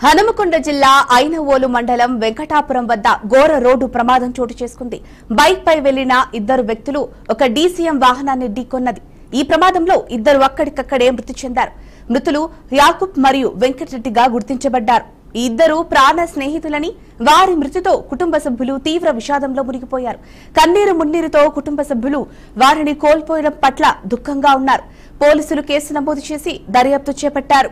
హనుమకొండ జిల్లా ఐనవోలు మండలం వెంకటాపురం వద్ద ఘోర రోడ్డు ప్రమాదం చోటు చేసుకుంది. బైక్ పై వెళ్లిన ఇద్దరు వ్యక్తులు ఒక డీసీఎం వాహనాన్ని ఢీకొన్నది. ఈ ప్రమాదంలో ఇద్దరు అక్కడికక్కడే మృతి చెందారు. మృతులు యాకూబ్ మరియు వెంకటరెడ్డిగా గుర్తించబడ్డారు. ఈ ఇద్దరు ప్రాణ స్నేహితులని, వారి మృతితో కుటుంబ సభ్యులు తీవ్ర విషాదంలో మునిగిపోయారు. కన్నీరు మున్నీరుతో కుటుంబ సభ్యులు వారిని కోల్పోయడం పట్ల దుఃఖంగా ఉన్నారు. పోలీసులు కేసు నమోదు చేసి దర్యాప్తు చేపట్టారు.